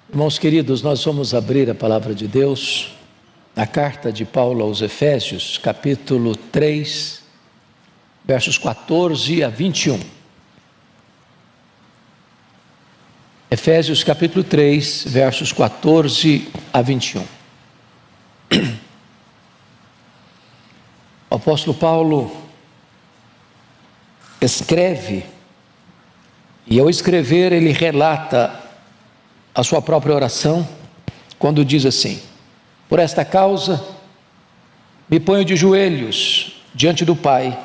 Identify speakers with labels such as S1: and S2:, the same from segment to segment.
S1: Irmãos queridos, nós vamos abrir a palavra de Deus, a carta de Paulo aos Efésios, capítulo 3, versos 14 a 21. Efésios capítulo 3, versos 14 a 21. O apóstolo Paulo escreve, e ao escrever ele relata a sua própria oração, quando diz assim: por esta causa me ponho de joelhos diante do Pai,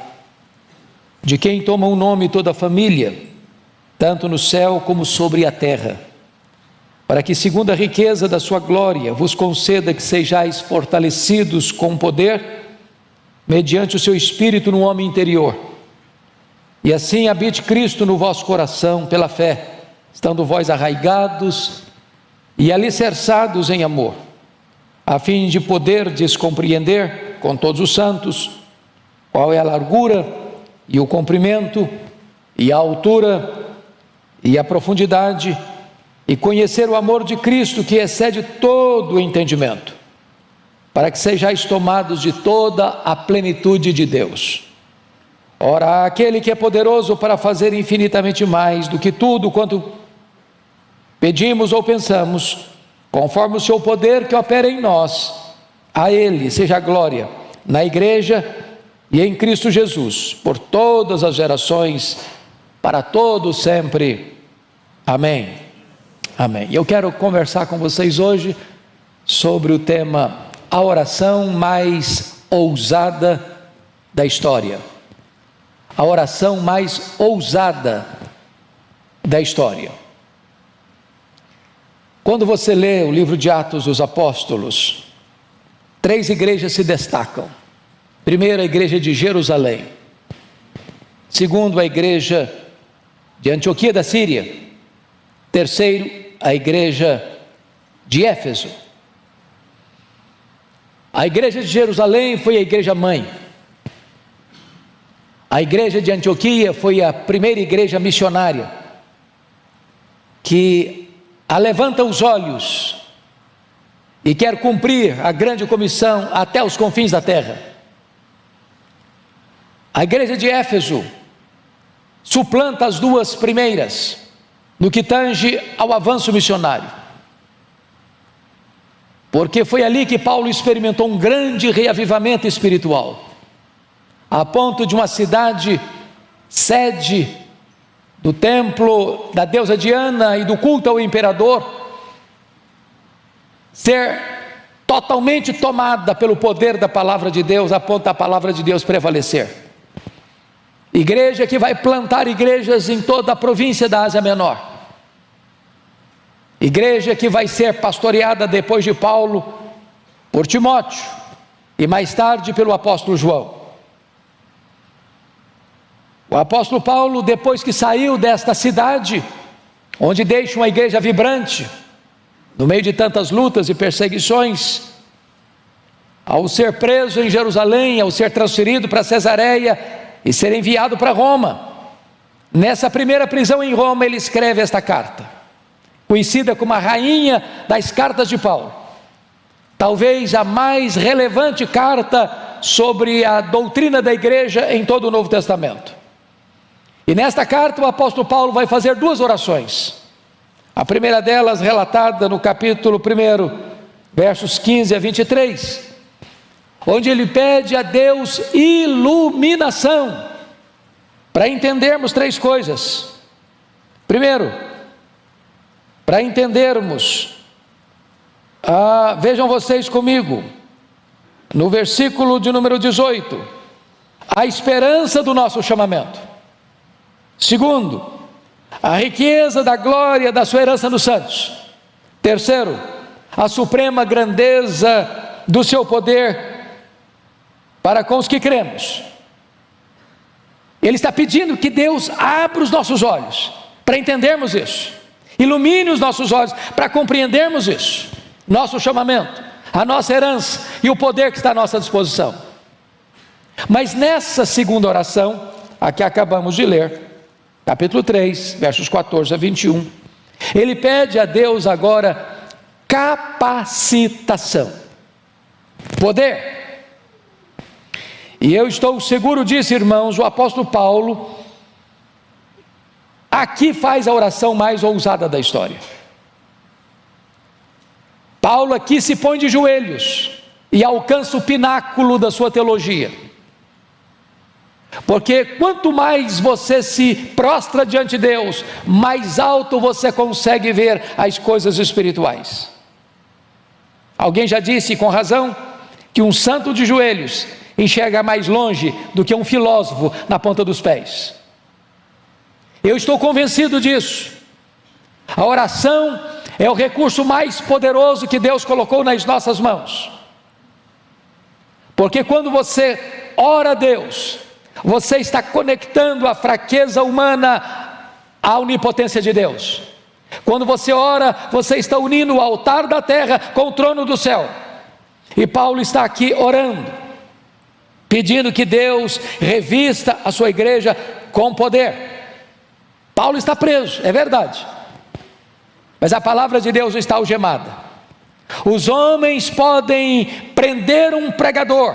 S1: de quem toma o nome toda a família, tanto no céu como sobre a terra, para que segundo a riqueza da sua glória vos conceda que sejais fortalecidos com poder, mediante o seu Espírito no homem interior, e assim habite Cristo no vosso coração pela fé, estando vós arraigados e alicerçados em amor, a fim de poderdes compreender com todos os santos qual é a largura e o comprimento e a altura e a profundidade, e conhecer o amor de Cristo que excede todo o entendimento, para que sejais tomados de toda a plenitude de Deus. Ora, aquele que é poderoso para fazer infinitamente mais do que tudo quanto pedimos ou pensamos, conforme o seu poder que opera em nós, a Ele seja a glória na igreja e em Cristo Jesus, por todas as gerações, para todos sempre. Amém. Amém. Eu quero conversar com vocês hoje sobre o tema: a oração mais ousada da história. A oração mais ousada da história. Quando você lê o livro de Atos dos Apóstolos, 3 igrejas se destacam. Primeiro, a igreja de Jerusalém. Segundo, a igreja de Antioquia da Síria. Terceiro, a igreja de Éfeso. A igreja de Jerusalém foi a igreja mãe. A igreja de Antioquia foi a primeira igreja missionária, que levanta os olhos e quer cumprir a grande comissão até os confins da terra. A igreja de Éfeso suplanta as duas primeiras no que tange ao avanço missionário, porque foi ali que Paulo experimentou um grande reavivamento espiritual, a ponto de uma cidade sede do templo da deusa Diana e do culto ao imperador ser totalmente tomada pelo poder da palavra de Deus, a ponto da palavra de Deus prevalecer. Igreja que vai plantar igrejas em toda a província da Ásia Menor. Igreja que vai ser pastoreada depois de Paulo por Timóteo e mais tarde pelo apóstolo João. O apóstolo Paulo, depois que saiu desta cidade, onde deixa uma igreja vibrante, no meio de tantas lutas e perseguições, ao ser preso em Jerusalém, ao ser transferido para Cesareia e ser enviado para Roma, nessa primeira prisão em Roma, ele escreve esta carta, conhecida como a rainha das cartas de Paulo, talvez a mais relevante carta sobre a doutrina da igreja em todo o Novo Testamento. E nesta carta o apóstolo Paulo vai fazer 2 orações. A primeira delas relatada no capítulo 1, versos 15 a 23, onde ele pede a Deus iluminação para entendermos 3 coisas. Primeiro, para entendermos, vejam vocês comigo, no versículo de número 18, a esperança do nosso chamamento. Segundo, a riqueza da glória da sua herança nos santos. Terceiro, a suprema grandeza do seu poder para com os que cremos. Ele está pedindo que Deus abra os nossos olhos para entendermos isso, ilumine os nossos olhos para compreendermos isso, nosso chamamento, a nossa herança e o poder que está à nossa disposição. Mas nessa segunda oração, a que acabamos de ler, capítulo 3, versos 14 a 21, ele pede a Deus agora capacitação, poder. E eu estou seguro disso, irmãos, o apóstolo Paulo aqui faz a oração mais ousada da história. Paulo aqui se põe de joelhos e alcança o pináculo da sua teologia. Porque quanto mais você se prostra diante de Deus, mais alto você consegue ver as coisas espirituais. Alguém já disse com razão que um santo de joelhos enxerga mais longe do que um filósofo na ponta dos pés. Eu estou convencido disso. A oração é o recurso mais poderoso que Deus colocou nas nossas mãos. Porque quando você ora a Deus, você está conectando a fraqueza humana à onipotência de Deus. Quando você ora, você está unindo o altar da terra com o trono do céu. E Paulo está aqui orando, pedindo que Deus revista a sua igreja com poder. Paulo está preso, é verdade, mas a palavra de Deus está algemada. Os homens podem prender um pregador,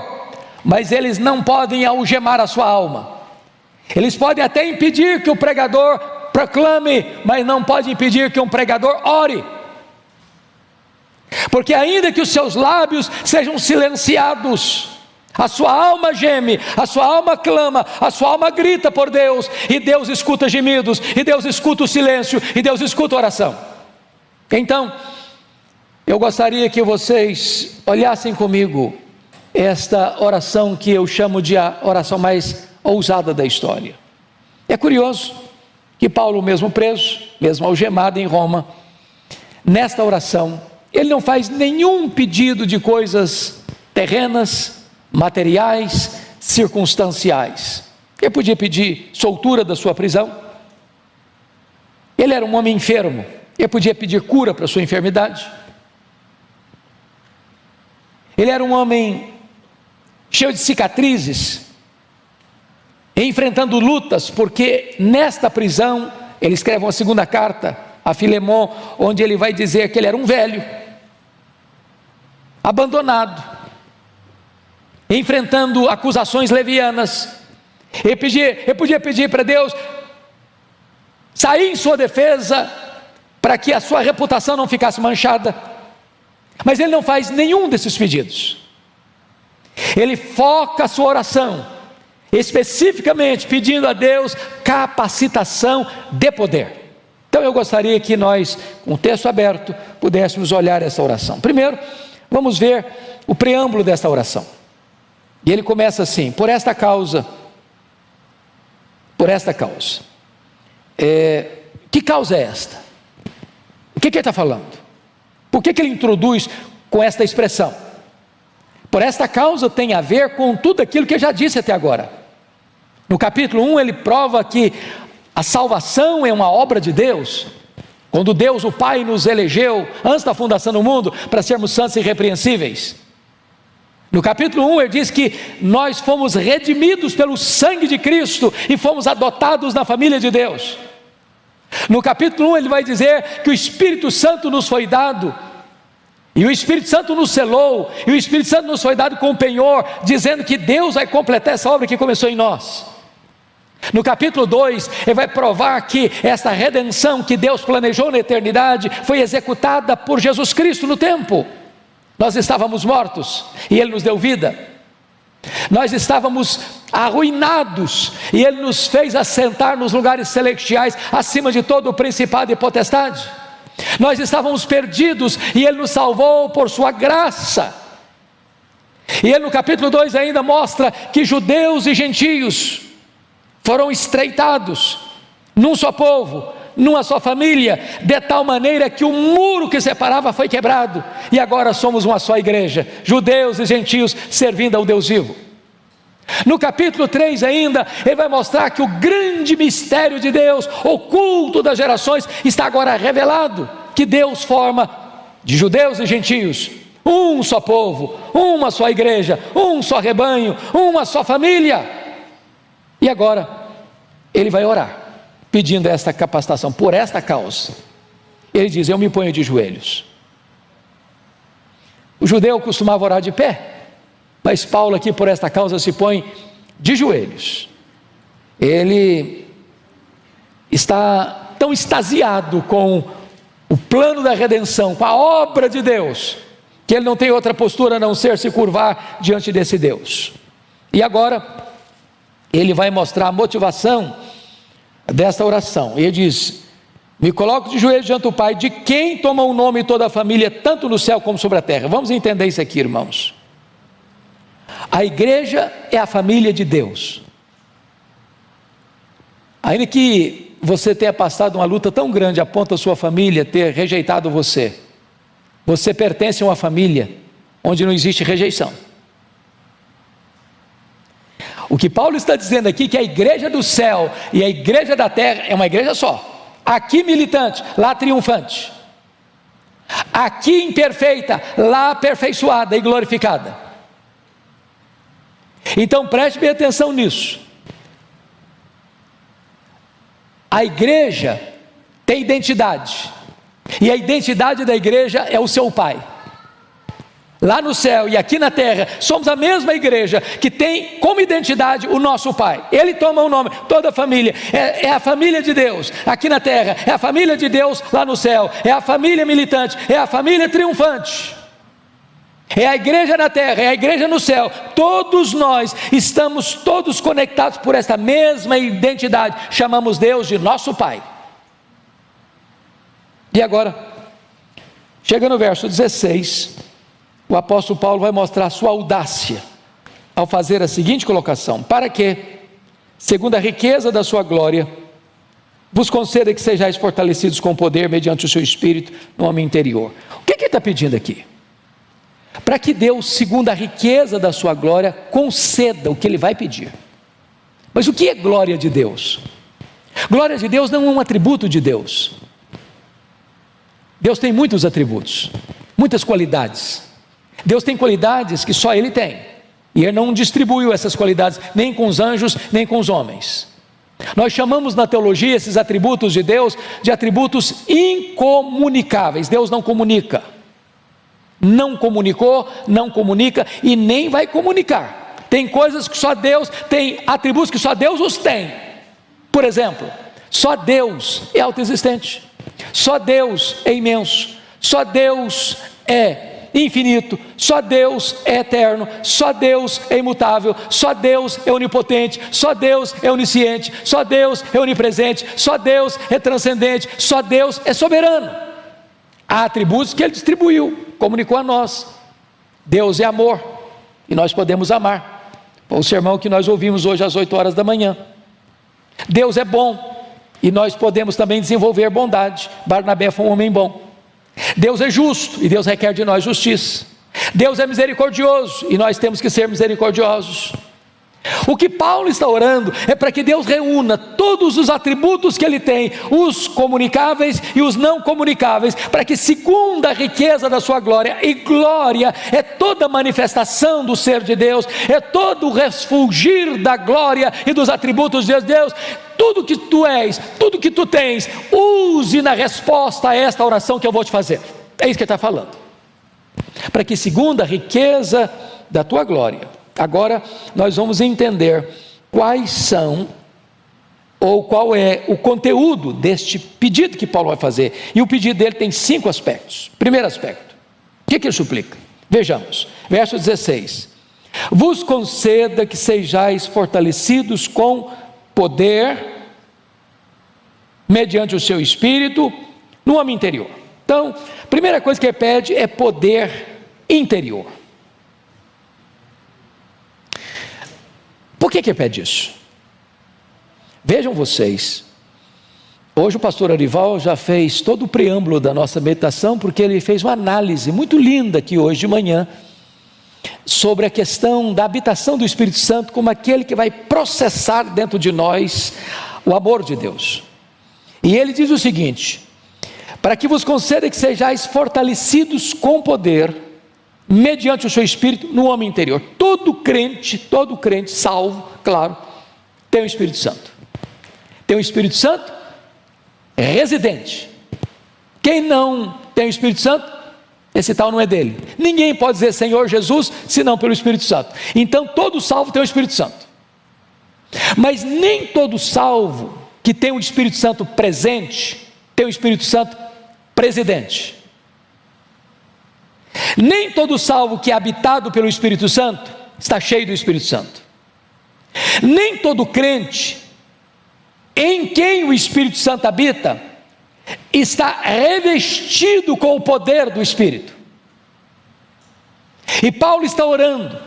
S1: mas eles não podem algemar a sua alma. Eles podem até impedir que o pregador proclame, mas não podem impedir que um pregador ore. Porque ainda que os seus lábios sejam silenciados, a sua alma geme, a sua alma clama, a sua alma grita por Deus, e Deus escuta gemidos, e Deus escuta o silêncio, e Deus escuta a oração. Então, eu gostaria que vocês olhassem comigo esta oração que eu chamo de a oração mais ousada da história. É curioso que Paulo, mesmo preso, mesmo algemado em Roma, nesta oração, ele não faz nenhum pedido de coisas terrenas, materiais, circunstanciais. Ele podia pedir soltura da sua prisão. Ele era um homem enfermo, ele podia pedir cura para a sua enfermidade. Ele era um homem cheio de cicatrizes, enfrentando lutas, porque nesta prisão, ele escreve uma segunda carta a Filemon, onde ele vai dizer que ele era um velho, abandonado, enfrentando acusações levianas. Ele podia pedir para Deus sair em sua defesa, para que a sua reputação não ficasse manchada, mas ele não faz nenhum desses pedidos. Ele foca a sua oração especificamente pedindo a Deus capacitação de poder. Então eu gostaria que nós, com o texto aberto, pudéssemos olhar essa oração. Primeiro, vamos ver o preâmbulo desta oração. E ele começa assim: por esta causa. Que causa é esta? O que ele está falando? Por que ele introduz com esta expressão? Por esta causa tem a ver com tudo aquilo que eu já disse até agora. No capítulo 1 ele prova que a salvação é uma obra de Deus, quando Deus o Pai nos elegeu antes da fundação do mundo para sermos santos e irrepreensíveis. No capítulo 1 ele diz que nós fomos redimidos pelo sangue de Cristo e fomos adotados na família de Deus. No capítulo 1 ele vai dizer que o Espírito Santo nos foi dado, e o Espírito Santo nos selou, e o Espírito Santo nos foi dado com o penhor, dizendo que Deus vai completar essa obra que começou em nós. No capítulo 2 ele vai provar que essa redenção que Deus planejou na eternidade foi executada por Jesus Cristo no tempo. Nós estávamos mortos e Ele nos deu vida. Nós estávamos arruinados e Ele nos fez assentar nos lugares celestiais, acima de todo o principado e potestade. Nós estávamos perdidos e Ele nos salvou por sua graça. E Ele no capítulo 2 ainda mostra que judeus e gentios foram estreitados num só povo, numa só família, de tal maneira que o muro que separava foi quebrado, e agora somos uma só igreja, judeus e gentios servindo ao Deus vivo. No capítulo 3 ainda, ele vai mostrar que o grande mistério de Deus, oculto das gerações, está agora revelado, que Deus forma de judeus e gentios um só povo, uma só igreja, um só rebanho, uma só família. E agora ele vai orar, pedindo esta capacitação. Por esta causa ele diz: eu me ponho de joelhos. O judeu costumava orar de pé, mas Paulo aqui por esta causa se põe de joelhos. Ele está tão extasiado com o plano da redenção, com a obra de Deus, que ele não tem outra postura a não ser se curvar diante desse Deus. E agora ele vai mostrar a motivação desta oração. Ele diz: me coloco de joelhos diante do Pai, de quem toma o nome toda a família, tanto no céu como sobre a terra. Vamos entender isso aqui, irmãos. A igreja é a família de Deus. Ainda que você tenha passado uma luta tão grande a ponto da sua família ter rejeitado você, você pertence a uma família onde não existe rejeição. O que Paulo está dizendo aqui é que a igreja do céu e a igreja da terra é uma igreja só. Aqui militante, lá triunfante. Aqui imperfeita, lá aperfeiçoada e glorificada. Então preste bem atenção nisso. A igreja tem identidade, e a identidade da igreja é o seu Pai. Lá no céu e aqui na terra, somos a mesma igreja que tem como identidade o nosso Pai. Ele toma o nome, toda a família, é a família de Deus. Aqui na terra, é a família de Deus lá no céu, é a família militante, é a família triunfante. É a igreja na terra, é a igreja no céu. Todos nós estamos todos conectados por esta mesma identidade. Chamamos Deus de nosso Pai. E agora, chega no verso 16, o apóstolo Paulo vai mostrar a sua audácia ao fazer a seguinte colocação: para que, segundo a riqueza da sua glória, vos conceda que sejais fortalecidos com poder mediante o seu Espírito no homem interior. O que ele está pedindo aqui? Para que Deus, segundo a riqueza da sua glória, conceda o que ele vai pedir. Mas o que é glória de Deus? Glória de Deus não é um atributo de Deus. Deus tem muitos atributos, muitas qualidades. Deus tem qualidades que só Ele tem, e Ele não distribuiu essas qualidades nem com os anjos, nem com os homens. Nós chamamos na teologia esses atributos de Deus de atributos incomunicáveis. Deus não comunica, não comunicou, não comunica e nem vai comunicar. Tem coisas que só Deus tem, atributos que só Deus os tem. Por exemplo, só Deus é autoexistente, só Deus é imenso, só Deus é infinito, só Deus é eterno, só Deus é imutável, só Deus é onipotente, só Deus é onisciente, só Deus é onipresente, só Deus é transcendente, só Deus é soberano. Há atributos que Ele distribuiu, comunicou a nós. Deus é amor, e nós podemos amar. Foi o sermão que nós ouvimos hoje às 8 horas da manhã. Deus é bom, e nós podemos também desenvolver bondade. Barnabé foi um homem bom. Deus é justo, e Deus requer de nós justiça. Deus é misericordioso, e nós temos que ser misericordiosos. O que Paulo está orando é para que Deus reúna todos os atributos que Ele tem, os comunicáveis e os não comunicáveis, para que segundo a riqueza da sua glória, e glória é toda manifestação do ser de Deus, é todo o refulgir da glória e dos atributos de Deus. Tudo que tu és, tudo que tu tens, use na resposta a esta oração que eu vou te fazer. É isso que ele está falando. Para que segundo a riqueza da tua glória. Agora nós vamos entender quais são, ou qual é o conteúdo deste pedido que Paulo vai fazer. E o pedido dele tem 5 aspectos. Primeiro aspecto, o que ele suplica? Vejamos, verso 16: vos conceda que sejais fortalecidos com poder, mediante o seu Espírito, no homem interior. Então, a primeira coisa que ele pede é poder interior. Por que ele pede isso? Vejam vocês, hoje o pastor Arival já fez todo o preâmbulo da nossa meditação, porque ele fez uma análise muito linda aqui hoje de manhã, sobre a questão da habitação do Espírito Santo, como aquele que vai processar dentro de nós o amor de Deus. E ele diz o seguinte: para que vos conceda que sejais fortalecidos com poder, mediante o seu Espírito, no homem interior. Todo crente salvo, claro, tem o Espírito Santo. Tem o Espírito Santo residente. Quem não tem o Espírito Santo esse tal não é dele. Ninguém pode dizer Senhor Jesus, senão pelo Espírito Santo. Então todo salvo tem o Espírito Santo. Mas nem todo salvo que tem o Espírito Santo presente, tem o Espírito Santo presidente. Nem todo salvo que é habitado pelo Espírito Santo, está cheio do Espírito Santo. Nem todo crente, em quem o Espírito Santo habita, está revestido com o poder do Espírito. E Paulo está orando,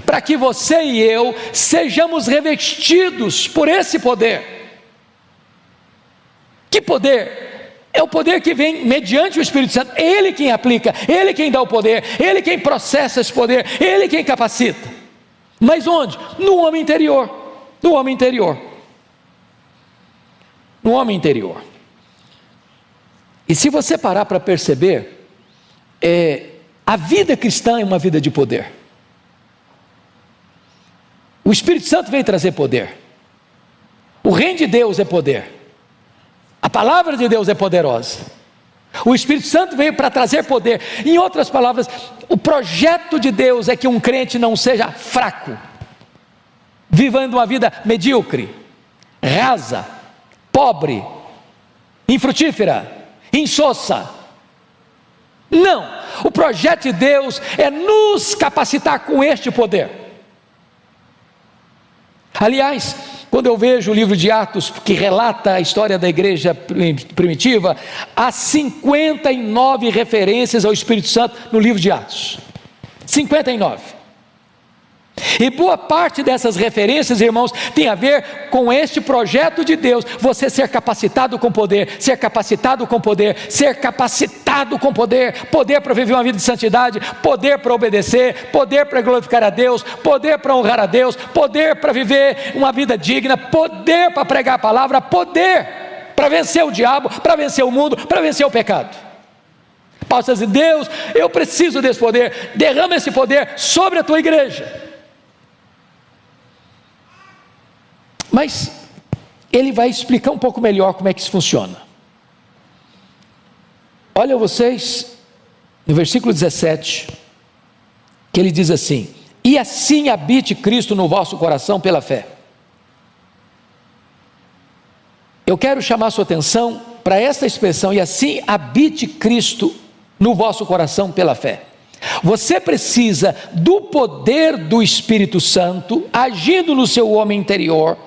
S1: para que você e eu, sejamos revestidos por esse poder. Que poder? É o poder que vem mediante o Espírito Santo. É Ele quem aplica, Ele quem dá o poder, Ele quem processa esse poder, Ele quem capacita. Mas onde? No homem interior. No homem interior. No homem interior. E se você parar para perceber, a vida cristã é uma vida de poder. O Espírito Santo veio trazer poder. O reino de Deus é poder. A palavra de Deus é poderosa. O Espírito Santo veio para trazer poder. Em outras palavras, o projeto de Deus é que um crente não seja fraco, vivendo uma vida medíocre, rasa, pobre, infrutífera, insossa. Não, o projeto de Deus é nos capacitar com este poder. Aliás, quando eu vejo o livro de Atos, que relata a história da igreja primitiva, há 59 referências ao Espírito Santo no livro de Atos. 59. E boa parte dessas referências, irmãos, tem a ver com este projeto de Deus, você ser capacitado com poder, ser capacitado com poder, ser capacitado com poder, poder para viver uma vida de santidade, poder para obedecer, poder para glorificar a Deus, poder para honrar a Deus, poder para viver uma vida digna, poder para pregar a palavra, poder para vencer o diabo, para vencer o mundo, para vencer o pecado. Paulo está dizendo: Deus, eu preciso desse poder, derrama esse poder sobre a tua igreja. Mas ele vai explicar um pouco melhor como é que isso funciona. Olha vocês, no versículo 17, que ele diz assim: e assim habite Cristo no vosso coração pela fé. Eu quero chamar a sua atenção para esta expressão: e assim habite Cristo no vosso coração pela fé. Você precisa do poder do Espírito Santo agindo no seu homem interior,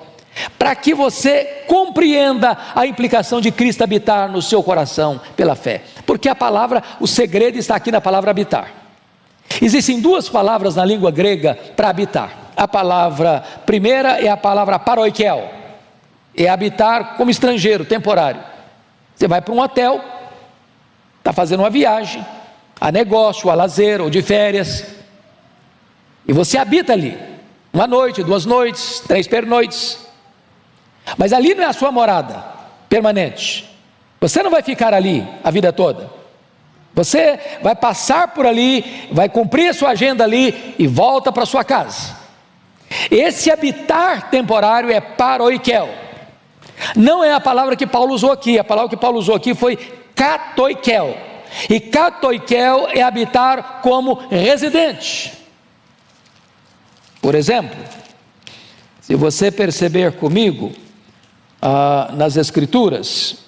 S1: para que você compreenda a implicação de Cristo habitar no seu coração pela fé. Porque a palavra, o segredo está aqui na palavra habitar. Existem duas palavras na língua grega para habitar. A palavra primeira é a palavra paroikel, é habitar como estrangeiro, temporário. Você vai para um hotel, está fazendo uma viagem, a negócio, a lazer ou de férias, e você habita ali, uma noite, 2 noites, 3 pernoites. Mas ali não é a sua morada permanente. Você não vai ficar ali a vida toda. Você vai passar por ali, vai cumprir a sua agenda ali e volta para sua casa. Esse habitar temporário é paroikel. Não é a palavra que Paulo usou aqui. A palavra que Paulo usou aqui foi katoikel. E katoikel é habitar como residente. Por exemplo, se você perceber comigo, nas Escrituras,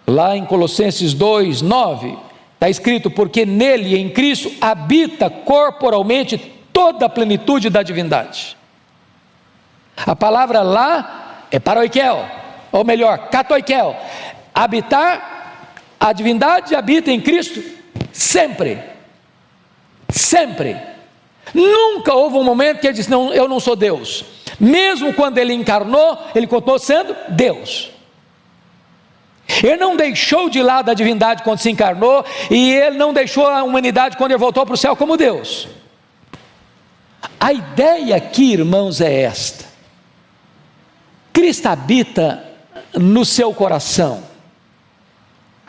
S1: lá em Colossenses 2:9, está escrito: porque nele, em Cristo, habita corporalmente toda a plenitude da divindade. A palavra lá é paroikel, ou melhor, katoikel. Habitar, a divindade habita em Cristo sempre, sempre. Nunca houve um momento que ele disse: não, eu não sou Deus. Mesmo quando ele encarnou, ele continuou sendo Deus. Ele não deixou de lado a divindade quando se encarnou, e ele não deixou a humanidade quando ele voltou para o céu como Deus. A ideia aqui, irmãos, é esta: Cristo habita no seu coração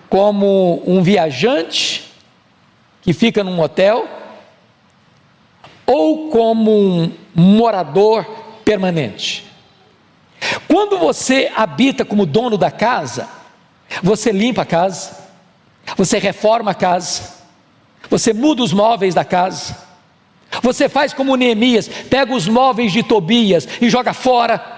S1: como um viajante que fica num hotel, ou como um morador permanente. Quando você habita como dono da casa, você limpa a casa, você reforma a casa, Você muda os móveis da casa. Você faz como Neemias, pega os móveis de Tobias e joga fora.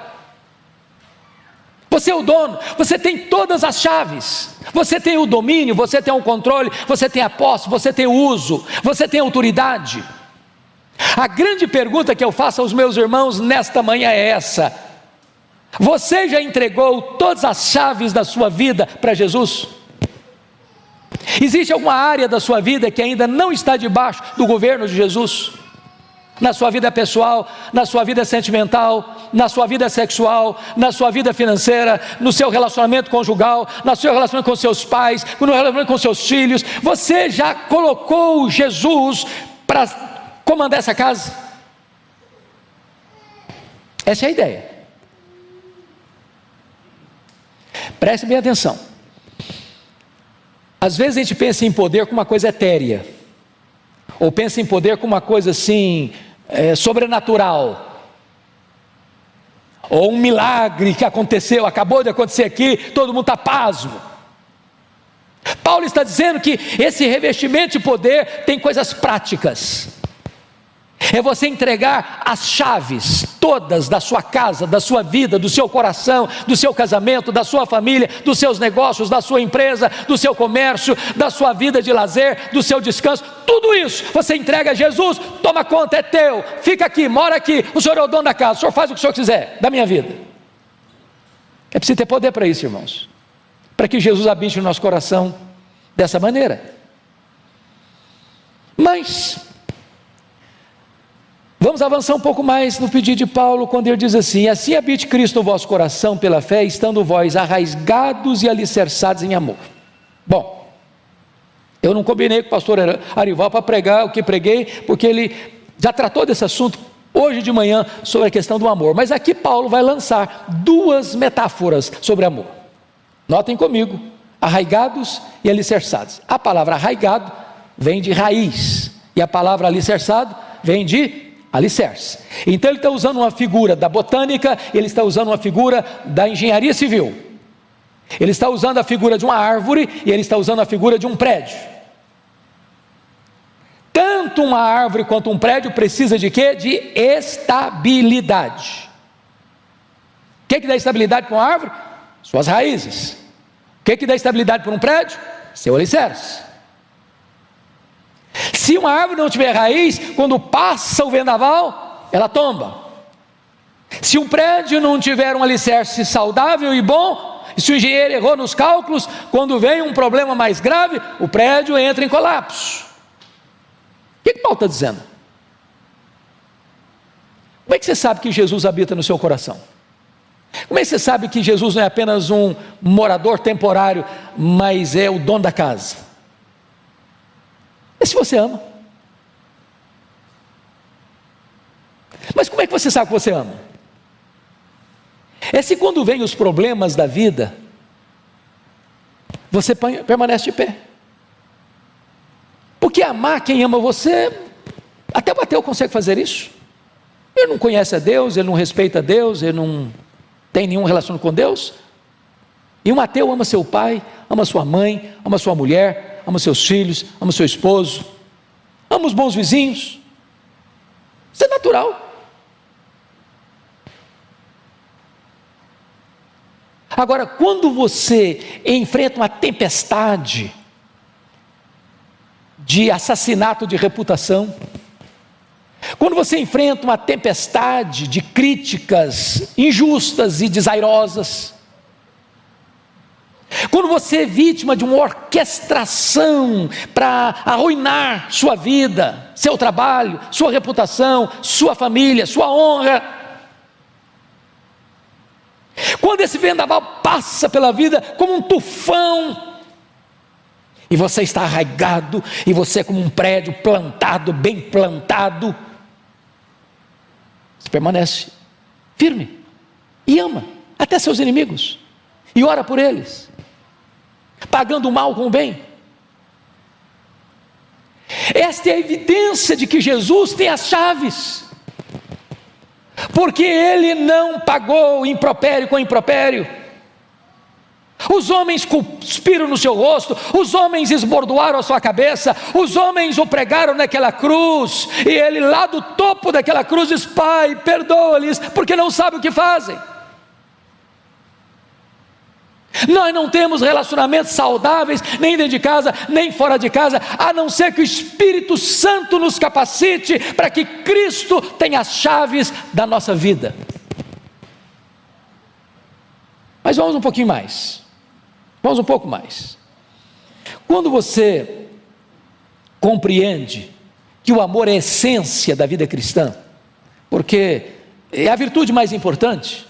S1: Você é o dono, você tem todas as chaves. Você tem o domínio, você tem o controle, você tem a posse, você tem o uso, você tem a autoridade. A grande pergunta que eu faço aos meus irmãos nesta manhã é essa: você já entregou todas as chaves da sua vida para Jesus? Existe alguma área da sua vida que ainda não está debaixo do governo de Jesus? Na sua vida pessoal, na sua vida sentimental, na sua vida sexual, na sua vida financeira, no seu relacionamento conjugal, no seu relacionamento com seus pais, no relacionamento com seus filhos. Você já colocou Jesus para comandar essa casa? Essa é a ideia. Preste bem atenção. Às vezes a gente pensa em poder como uma coisa etérea, ou pensa em poder como uma coisa assim, sobrenatural, ou um milagre que aconteceu, acabou de acontecer aqui, todo mundo está pasmo. Paulo está dizendo que esse revestimento de poder tem coisas práticas. É você entregar as chaves todas da sua casa, da sua vida, do seu coração, do seu casamento, da sua família, dos seus negócios, da sua empresa, do seu comércio, da sua vida de lazer, do seu descanso. Tudo isso você entrega a Jesus. Toma conta, é teu, fica aqui, mora aqui, o Senhor é o dono da casa, o Senhor faz o que o Senhor quiser da minha vida. É preciso ter poder para isso, irmãos, para que Jesus habite no nosso coração dessa maneira. Mas vamos avançar um pouco mais no pedido de Paulo, quando ele diz assim: assim habite Cristo no vosso coração pela fé, estando vós arraigados e alicerçados em amor. Bom, eu não combinei com o pastor Arival para pregar o que preguei, porque ele já tratou desse assunto hoje de manhã, sobre a questão do amor, mas aqui Paulo vai lançar duas metáforas sobre amor. Notem comigo: arraigados e alicerçados. A palavra arraigado vem de raiz, e a palavra alicerçado vem de alicerce. Então ele está usando uma figura da botânica, ele está usando uma figura da engenharia civil, ele está usando a figura de uma árvore, e ele está usando a figura de um prédio. Tanto uma árvore quanto um prédio precisa de quê? De estabilidade. O que dá estabilidade para uma árvore? Suas raízes. O que dá estabilidade para um prédio? Seu alicerce. Se uma árvore não tiver raiz, quando passa o vendaval, ela tomba. Se um prédio não tiver um alicerce saudável e bom, e se o engenheiro errou nos cálculos, quando vem um problema mais grave, o prédio entra em colapso. O que Paulo está dizendo? Como é que você sabe que Jesus habita no seu coração? Como é que você sabe que Jesus não é apenas um morador temporário, mas é o dono da casa? É se você ama. Mas como é que você sabe que você ama? É se quando vem os problemas da vida, você permanece de pé. Porque amar quem ama você, até o ateu consegue fazer isso. Ele não conhece a Deus, ele não respeita a Deus, ele não tem nenhum relacionamento com Deus. E um ateu ama seu pai, ama sua mãe, ama sua mulher, ama seus filhos, ama seu esposo, ama os bons vizinhos. Isso é natural. Agora, quando você enfrenta uma tempestade de assassinato de reputação, quando você enfrenta uma tempestade de críticas injustas e desairosas, quando você é vítima de uma orquestração para arruinar sua vida, seu trabalho, sua reputação, sua família, sua honra, quando esse vendaval passa pela vida como um tufão, e você está arraigado, e você é como um prédio plantado, bem plantado, você permanece firme, e ama até seus inimigos, e ora por eles, pagando o mal com o bem. Esta é a evidência de que Jesus tem as chaves, porque ele não pagou impropério com impropério, Os homens cuspiram no seu rosto, os homens esbordoaram a sua cabeça, os homens o pregaram naquela cruz, e ele lá do topo daquela cruz diz: Pai, perdoa-lhes, porque não sabem o que fazem. Nós não temos relacionamentos saudáveis, nem dentro de casa, nem fora de casa, a não ser que o Espírito Santo nos capacite para que Cristo tenha as chaves da nossa vida. Mas vamos um pouquinho mais, vamos um pouco mais. Quando você compreende que o amor é a essência da vida cristã, porque é a virtude mais importante,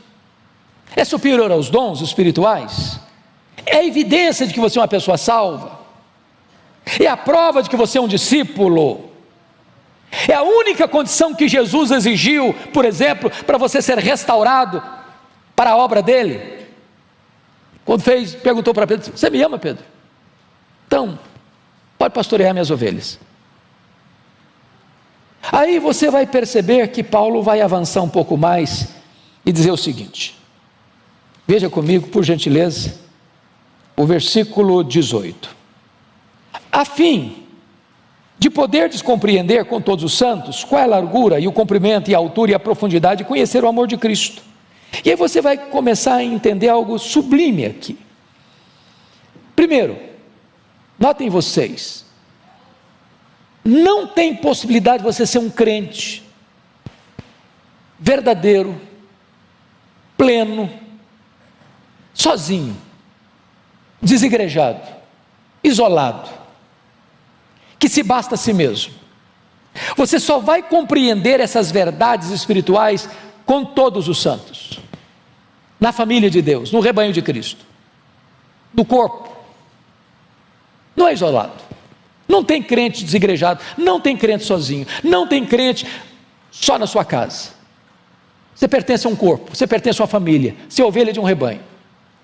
S1: é superior aos dons espirituais, é a evidência de que você é uma pessoa salva, é a prova de que você é um discípulo, é a única condição que Jesus exigiu, por exemplo, para você ser restaurado para a obra dele. Quando perguntou para Pedro: você me ama, Pedro? Então, pode pastorear minhas ovelhas. Aí você vai perceber que Paulo vai avançar um pouco mais e dizer o seguinte. Veja comigo, por gentileza, o versículo 18. A fim de poderdes compreender com todos os santos qual é a largura e o comprimento e a altura e a profundidade, e conhecer o amor de Cristo. E aí você vai começar a entender algo sublime aqui. Primeiro, notem vocês, não tem possibilidade de você ser um crente verdadeiro, pleno, sozinho, desigrejado, isolado, que se basta a si mesmo. Você só vai compreender essas verdades espirituais com todos os santos, na família de Deus, no rebanho de Cristo, no corpo. Não é isolado, não tem crente desigrejado, não tem crente sozinho, não tem crente só na sua casa. Você pertence a um corpo, você pertence a uma família, você é ovelha de um rebanho,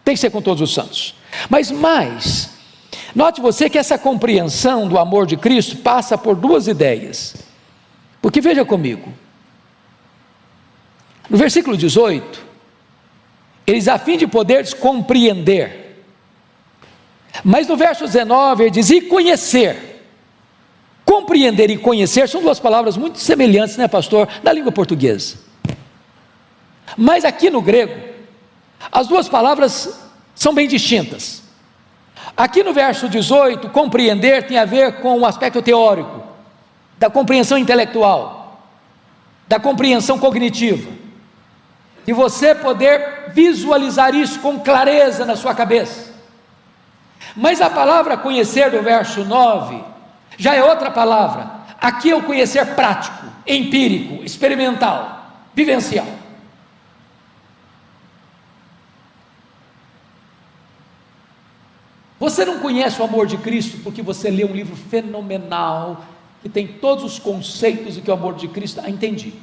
S1: tem que ser com todos os santos. Mas mais, note você que essa compreensão do amor de Cristo passa por duas ideias, porque veja comigo, no versículo 18, eles a fim de poderes compreender, mas no verso 19 ele diz: e conhecer. Compreender e conhecer são duas palavras muito semelhantes, né, pastor, na língua portuguesa, mas aqui no grego, as duas palavras são bem distintas. Aqui no verso 18, compreender tem a ver com o aspecto teórico, da compreensão intelectual, da compreensão cognitiva, de você poder visualizar isso com clareza na sua cabeça. Mas a palavra conhecer do verso 9, já é outra palavra. Aqui é o conhecer prático, empírico, experimental, vivencial. Você não conhece o amor de Cristo porque você lê um livro fenomenal, que tem todos os conceitos de que o amor de Cristo, entendi.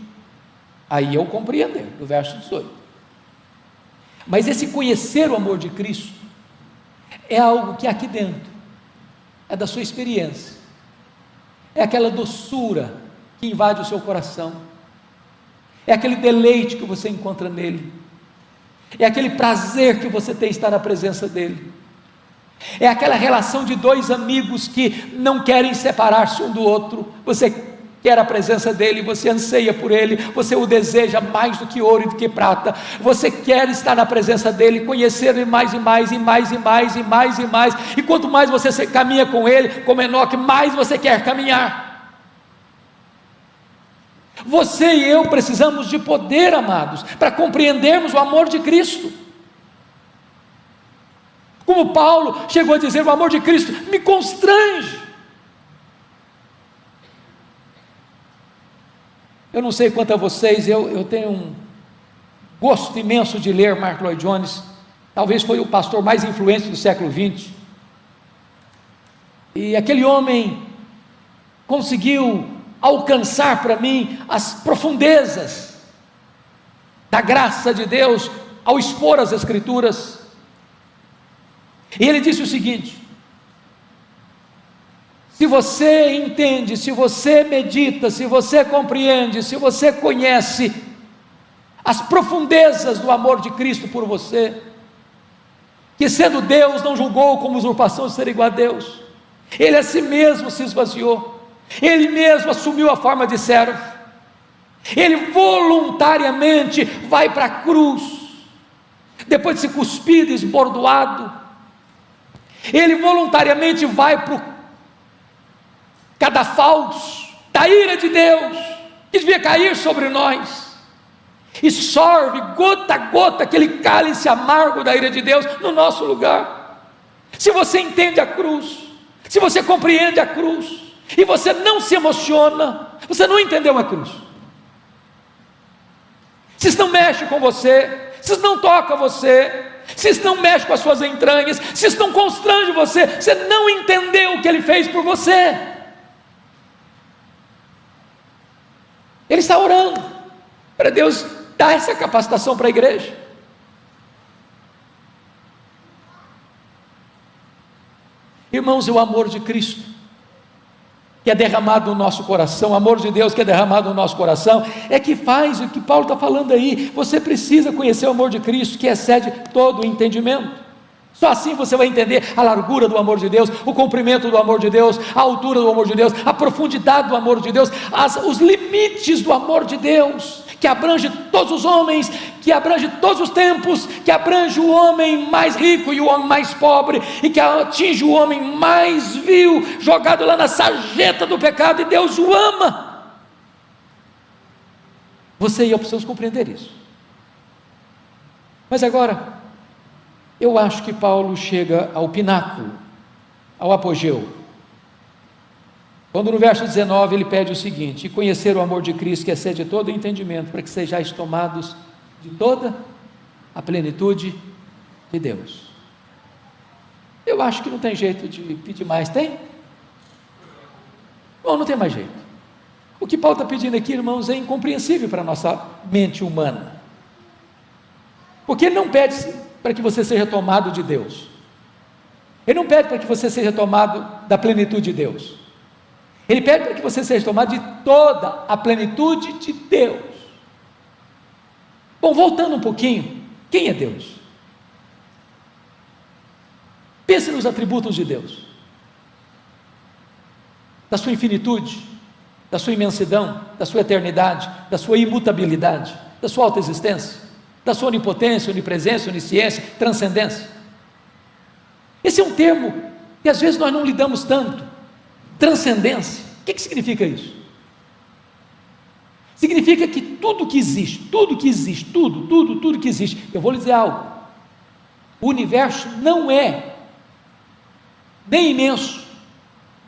S1: Aí eu compreender, do verso 18. Mas esse conhecer o amor de Cristo, é algo que é aqui dentro, é da sua experiência, é aquela doçura que invade o seu coração, é aquele deleite que você encontra nele, é aquele prazer que você tem em estar na presença dele, é aquela relação de dois amigos que não querem separar-se um do outro. Você quer a presença dele, você anseia por ele, você o deseja mais do que ouro e do que prata, você quer estar na presença dele, conhecer ele mais e mais, e mais e mais, e mais e mais, e quanto mais você caminha com ele, como Enoque, mais você quer caminhar. Você e eu precisamos de poder, amados, para compreendermos o amor de Cristo. Como Paulo chegou a dizer: o amor de Cristo me constrange. Eu não sei quanto a vocês, eu tenho um gosto imenso de ler Mark Lloyd Jones, talvez foi o pastor mais influente do século XX, e aquele homem conseguiu alcançar para mim as profundezas da graça de Deus, ao expor as Escrituras, e ele disse o seguinte: se você entende, se você medita, se você compreende, se você conhece as profundezas do amor de Cristo por você, que sendo Deus não julgou como usurpação ser igual a Deus, Ele a si mesmo se esvaziou, Ele mesmo assumiu a forma de servo, Ele voluntariamente vai para a cruz, depois de ser cuspido e esbordoado, Ele voluntariamente vai para o cadafalso da ira de Deus, que devia cair sobre nós, e sorve gota a gota aquele cálice amargo da ira de Deus no nosso lugar. Se você entende a cruz, se você compreende a cruz, e você não se emociona, você não entendeu a cruz. Se isso não mexe com você, se isso não toca você, se isso não mexe com as suas entranhas, se isso não constrange você, você não entendeu o que Ele fez por você. Ele está orando para Deus dar essa capacitação para a igreja. Irmãos, o amor de Cristo que é derramado no nosso coração, o amor de Deus que é derramado no nosso coração, é que faz o que Paulo está falando aí. Você precisa conhecer o amor de Cristo, que excede todo o entendimento. Só assim você vai entender a largura do amor de Deus, o comprimento do amor de Deus, a altura do amor de Deus, a profundidade do amor de Deus, os limites do amor de Deus, que abrange todos os homens, que abrange todos os tempos, que abrange o homem mais rico e o homem mais pobre, e que atinge o homem mais vil, jogado lá na sarjeta do pecado, e Deus o ama. Você e eu precisamos compreender isso. Mas agora, eu acho que Paulo chega ao pináculo, ao apogeu, quando no verso 19 ele pede o seguinte: e conhecer o amor de Cristo que excede todo entendimento, para que sejais tomados de toda a plenitude de Deus. Eu acho que não tem jeito de pedir mais, tem? Bom, não tem mais jeito. O que Paulo está pedindo aqui, irmãos, é incompreensível para a nossa mente humana, porque ele não pede para que você seja tomado de Deus, ele não pede para que você seja tomado da plenitude de Deus, ele pede para que você seja tomado de toda a plenitude de Deus. Bom, voltando um pouquinho, quem é Deus? Pense nos atributos de Deus, da sua infinitude, da sua imensidão, da sua eternidade, da sua imutabilidade, da sua autoexistência, da sua onipotência, onipresença, onisciência, transcendência. Esse é um termo que às vezes nós não lidamos tanto. Transcendência, o que significa isso? Significa que tudo que existe, tudo que existe, eu vou lhe dizer algo: o universo não é nem imenso,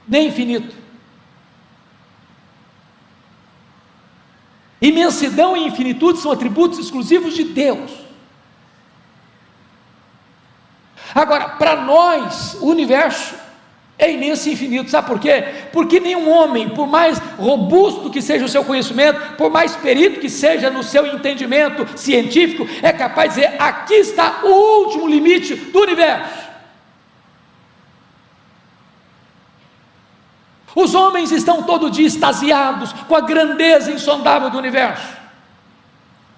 S1: nem infinito. Imensidão e infinitude são atributos exclusivos de Deus. Agora, para nós, o universo é imenso e infinito. Sabe por quê? Porque nenhum homem, por mais robusto que seja o seu conhecimento, por mais perito que seja no seu entendimento científico, é capaz de dizer: aqui está o último limite do universo. Os homens estão todo dia extasiados com a grandeza insondável do universo,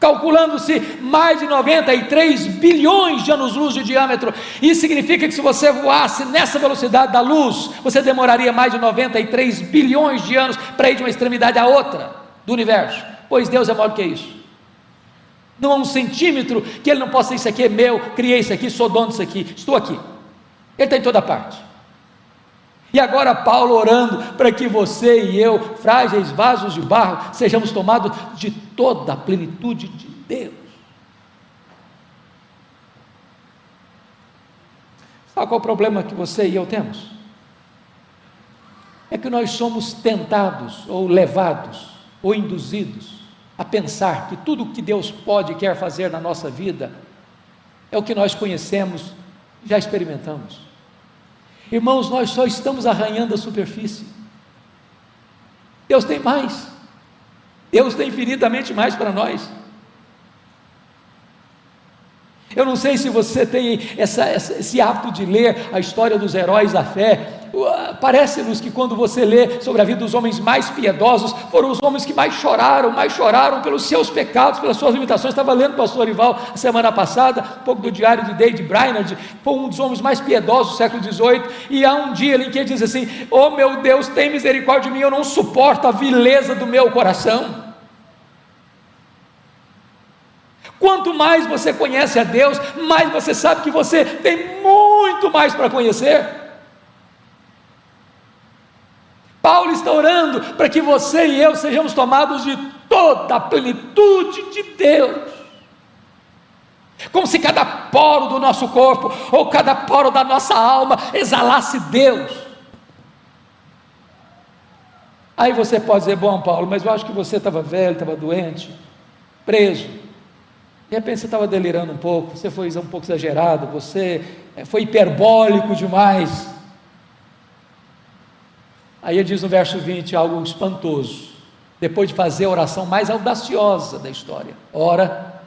S1: calculando-se mais de 93 bilhões de anos-luz de diâmetro. Isso significa que se você voasse nessa velocidade da luz, você demoraria mais de 93 bilhões de anos para ir de uma extremidade à outra do universo, pois Deus é maior que isso. Não há um centímetro que Ele não possa dizer: isso aqui é meu, criei isso aqui, sou dono disso aqui, estou aqui. Ele está em toda parte. E agora Paulo orando para que você e eu, frágeis vasos de barro, sejamos tomados de toda a plenitude de Deus. Sabe qual é o problema que você e eu temos? É que nós somos tentados, ou levados, ou induzidos a pensar que tudo o que Deus pode e quer fazer na nossa vida é o que nós conhecemos, já experimentamos. Irmãos, nós só estamos arranhando a superfície. Deus tem mais, Deus tem infinitamente mais para nós. Eu não sei se você tem esse hábito de ler a história dos heróis da fé, Parece-nos que quando você lê sobre a vida dos homens mais piedosos, foram os homens que mais choraram pelos seus pecados, pelas suas limitações. Estava lendo o pastor Orival a semana passada, um pouco do diário de David Brainerd. Foi um dos homens mais piedosos do século XVIII, e há um dia em que ele diz assim: oh meu Deus, tem misericórdia de mim, eu não suporto a vileza do meu coração. Quanto mais você conhece a Deus, mais você sabe que você tem muito mais para conhecer. Paulo está orando para que você e eu sejamos tomados de toda a plenitude de Deus, como se cada poro do nosso corpo, ou cada poro da nossa alma, exalasse Deus. Aí você pode dizer: bom, Paulo, mas eu acho que você estava velho, estava doente, preso, de repente você estava delirando um pouco, você foi um pouco exagerado, você foi hiperbólico demais. Aí ele diz no verso 20 algo espantoso, depois de fazer a oração mais audaciosa da história: ora,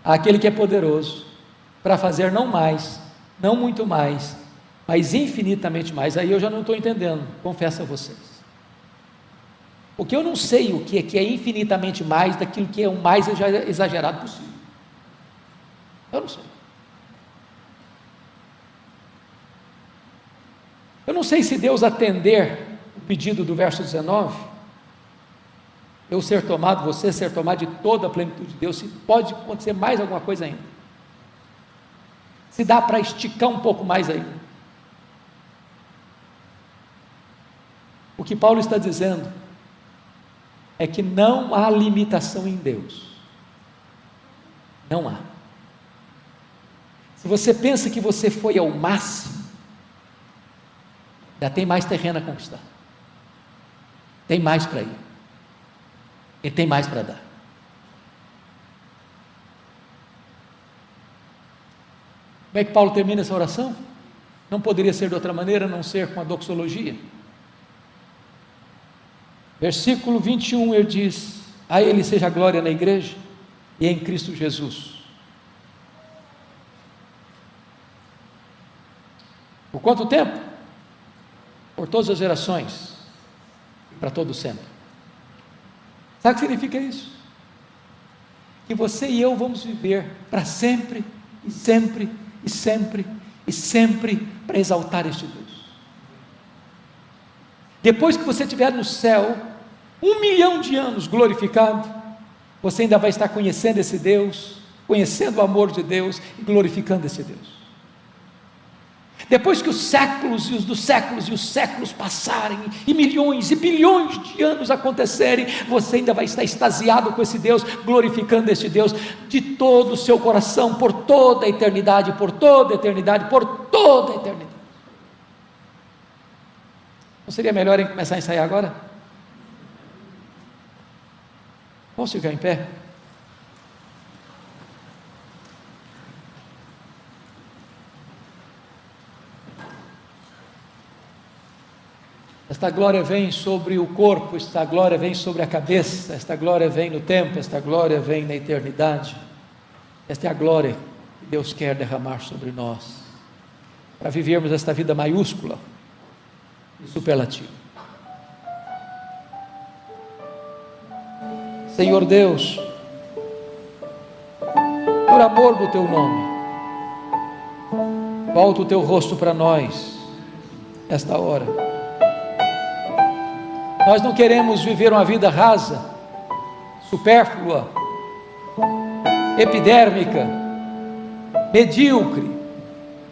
S1: aquele que é poderoso para fazer não mais, não muito mais, mas infinitamente mais. Aí eu já não estou entendendo, confesso a vocês, porque eu não sei o que é infinitamente mais daquilo que é o mais exagerado possível. Eu não sei. Eu não sei se Deus atender o pedido do verso 19, eu ser tomado, você ser tomado de toda a plenitude de Deus, se pode acontecer mais alguma coisa ainda, se dá para esticar um pouco mais ainda. O que Paulo está dizendo é que não há limitação em Deus, não há. Se você pensa que você foi ao máximo, ainda tem mais terreno a conquistar, tem mais para ir, e tem mais para dar. Como é que Paulo termina essa oração? Não poderia ser de outra maneira, a não ser com a doxologia. Versículo 21, ele diz: a Ele seja a glória na igreja e em Cristo Jesus, por quanto tempo? Por todas as gerações, para todo sempre. Sabe o que significa isso? Que você e eu vamos viver para sempre, e sempre, e sempre, e sempre, para exaltar este Deus. Depois que você estiver no céu, 1 milhão de anos glorificado, você ainda vai estar conhecendo esse Deus, conhecendo o amor de Deus e glorificando esse Deus. Depois que os séculos e os dos séculos e os séculos passarem, e milhões e bilhões de anos acontecerem, você ainda vai estar extasiado com esse Deus, glorificando esse Deus de todo o seu coração, por toda a eternidade, por toda a eternidade, por toda a eternidade. Não seria melhor começar a ensaiar agora? Vamos ficar em pé? Esta glória vem sobre o corpo, esta glória vem sobre a cabeça, esta glória vem no tempo, esta glória vem na eternidade. Esta é a glória que Deus quer derramar sobre nós, para vivermos esta vida maiúscula e superlativa. Senhor Deus, por amor do Teu nome, volta o Teu rosto para nós, esta hora. Nós não queremos viver uma vida rasa, supérflua, epidérmica, medíocre,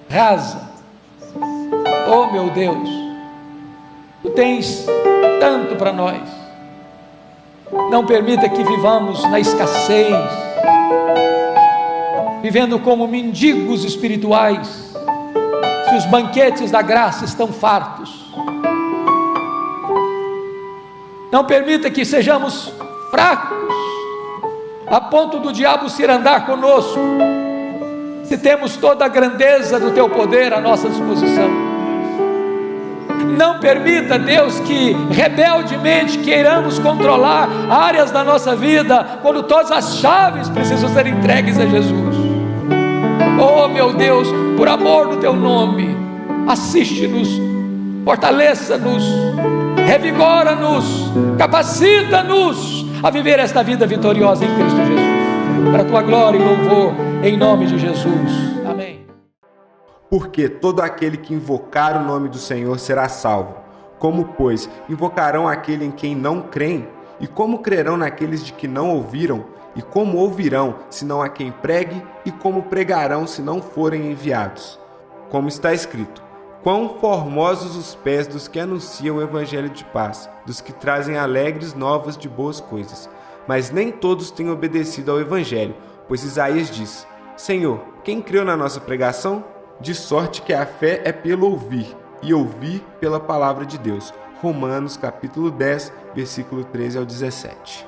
S1: rasa. Oh meu Deus, Tu tens tanto para nós. Não permita que vivamos na escassez, vivendo como mendigos espirituais, se os banquetes da graça estão fartos. Não permita que sejamos fracos, a ponto do diabo se andar conosco, se temos toda a grandeza do Teu poder à nossa disposição. Não permita, Deus, que rebeldemente queiramos controlar áreas da nossa vida, quando todas as chaves precisam ser entregues a Jesus. Oh meu Deus, por amor do Teu nome, assiste-nos fortaleça-nos, revigora-nos, capacita-nos a viver esta vida vitoriosa em Cristo Jesus, para a tua glória e louvor, em nome de Jesus, amém.
S2: Porque todo aquele que invocar o nome do Senhor será salvo. Como, pois, invocarão aquele em quem não creem? E como crerão naqueles de que não ouviram? E como ouvirão, se não há quem pregue? E como pregarão, se não forem enviados? Como está escrito: quão formosos os pés dos que anunciam o evangelho de paz, dos que trazem alegres novas de boas coisas. Mas nem todos têm obedecido ao evangelho, pois Isaías diz: Senhor, quem creu na nossa pregação? De sorte que a fé é pelo ouvir, e ouvir pela palavra de Deus. Romanos capítulo 10, versículo 13 ao 17.